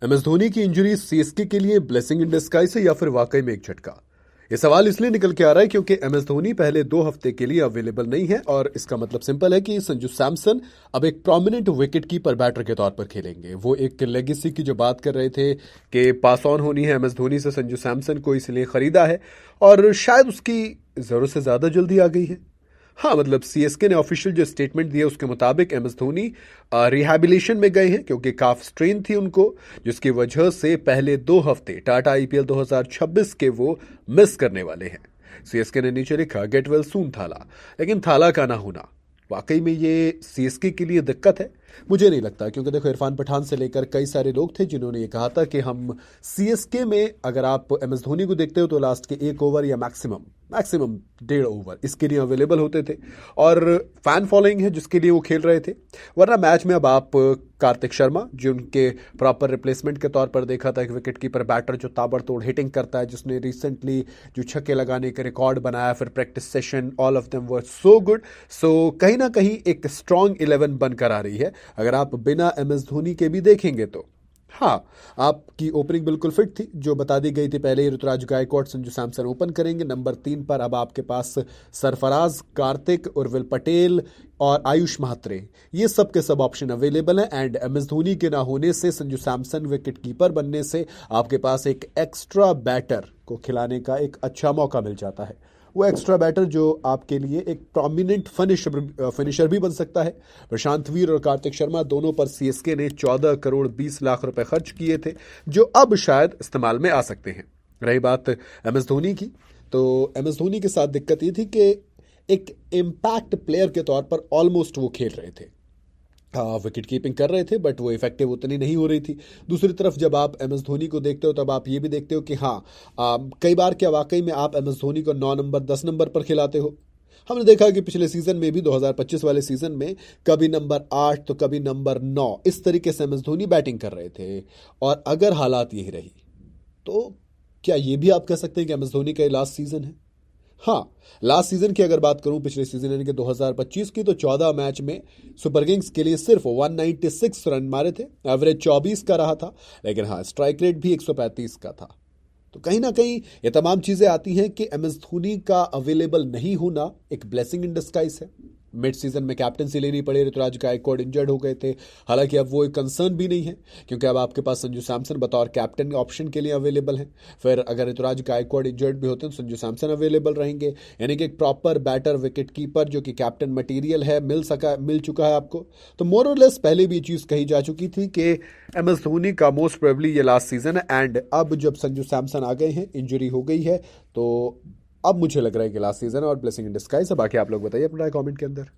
MS Dhoni की injury CSK के लिए ब्लेसिंग इन डिस्गाइज है या फिर वाकई में एक झटका। ये सवाल इसलिए निकल के आ रहा है क्योंकि एमएस धोनी पहले 2 हफ्ते के लिए अवेलेबल नहीं है और इसका मतलब सिंपल है कि संजू सैमसन अब एक प्रोमिनेंट विकेट कीपर बैटर के तौर पर खेलेंगे। वो एक लेगेसी की जो बात कर रहे थे कि पास ऑन होनी है एमएस धोनी से संजू सैमसन को, इसलिए खरीदा है और शायद उसकी जरूरत से ज्यादा जल्दी आ गई है। हाँ, मतलब सीएसके ने ऑफिशियल जो स्टेटमेंट दिया उसके मुताबिक एमएस धोनी रिहैबिलिटेशन में गए हैं क्योंकि काफ स्ट्रेन थी उनको, जिसकी वजह से पहले 2 हफ्ते टाटा आईपीएल 2026 के वो मिस करने वाले हैं। सीएसके ने नीचे लिखा गेट वेल सून थाला, लेकिन थाला का ना होना वाकई में ये सीएसके के लिए दिक्कत है। मुझे नहीं लगता, क्योंकि देखो इरफान पठान से लेकर कई सारे लोग थे जिन्होंने ये कहा था कि हम सीएसके में अगर आप एमएस धोनी को देखते हो तो लास्ट के 1 ओवर या मैक्सिमम 1.5 ओवर इसके लिए अवेलेबल होते थे और फैन फॉलोइंग है जिसके लिए वो खेल रहे थे। वरना मैच में अब आप कार्तिक शर्मा जो उनके प्रॉपर रिप्लेसमेंट के तौर पर देखा था, एक विकेट कीपर बैटर जो ताबड़तोड़ हिटिंग करता है, जिसने रिसेंटली जो छक्के लगाने का रिकॉर्ड बनाया, फिर practice session, all of them were so good. So कहीं ना कहीं एक स्ट्रॉन्ग 11 बनकर आ रही है। अगर आप बिना एमएस धोनी के भी देखेंगे तो हाँ, आपकी ओपनिंग बिल्कुल फिट थी जो बता दी गई थी पहले ही। ऋतुराज गायकवाड, संजू सैमसन ओपन करेंगे। नंबर 3 पर अब आपके पास सरफराज, कार्तिक, उर्विल पटेल और आयुष महात्रे, ये सब के सब ऑप्शन अवेलेबल हैं। एंड एमएस धोनी के ना होने से, संजू सैमसन विकेट कीपर बनने से आपके पास एक एक्स्ट्रा बैटर को खिलाने का एक अच्छा मौका मिल जाता है। वो एक्स्ट्रा बैटर जो आपके लिए एक प्रोमिनेंट फिनिशर भी बन सकता है। प्रशांत वीर और कार्तिक शर्मा दोनों पर सीएसके ने 14 करोड़ 20 लाख रुपए खर्च किए थे जो अब शायद इस्तेमाल में आ सकते हैं। रही बात एमएस धोनी की, तो एमएस धोनी के साथ दिक्कत ये थी कि एक इम्पैक्ट प्लेयर के तौर पर ऑलमोस्ट वो खेल रहे थे, विकेट कीपिंग कर रहे थे, बट वो इफेक्टिव उतनी नहीं हो रही थी। दूसरी तरफ जब आप एमएस धोनी को देखते हो तब आप ये भी देखते हो कि हाँ, कई बार क्या वाकई में आप एमएस धोनी को 9 नंबर 10 नंबर पर खिलाते हो। हमने देखा कि पिछले सीजन में भी 2025 वाले सीजन में कभी नंबर 8 तो कभी नंबर 9 इस तरीके से एमएस धोनी बैटिंग कर रहे थे। और अगर हालात यही रही तो क्या ये भी आप कह सकते हैं कि एमएस धोनी का लास्ट सीजन है? हाँ, लास्ट सीजन की अगर बात करूं, पिछले सीजन यानी कि 2025 की, तो 14 मैच में सुपर किंग्स के लिए सिर्फ 196 रन मारे थे, एवरेज 24 का रहा था, लेकिन हाँ स्ट्राइक रेट भी 135 का था। तो कहीं ना कहीं ये तमाम चीजें आती हैं कि एमएस धोनी का अवेलेबल नहीं होना एक ब्लेसिंग इन डिस्गाइज है। मिड सीजन में कैप्टनसी लेनी पड़ी, ऋतुराज गायकवाड इंजर्ड हो गए थे। हालांकि अब वो एक कंसर्न भी नहीं है क्योंकि अब आपके पास संजू सैमसन बतौर कैप्टन ऑप्शन के लिए अवेलेबल है। फिर अगर ऋतुराज गायकवाड इंजर्ड भी होते हैं तो संजू सैमसन अवेलेबल रहेंगे। यानी कि एक प्रॉपर बैटर विकेट कीपर जो कि कैप्टन मटीरियल है मिल चुका है आपको। तो मोर और लेस पहले भी ये चीज़ कही जा चुकी थी कि एमएस धोनी का मोस्ट प्रोबेबली ये लास्ट सीजन है। एंड अब जब संजू सैमसन आ गए हैं, इंजरी हो गई है, तो अब मुझे लग रहा है कि लास्ट सीजन और ब्लेसिंग इन डिस्गाइज है। बाकी आप लोग बताइए अपना कमेंट के अंदर।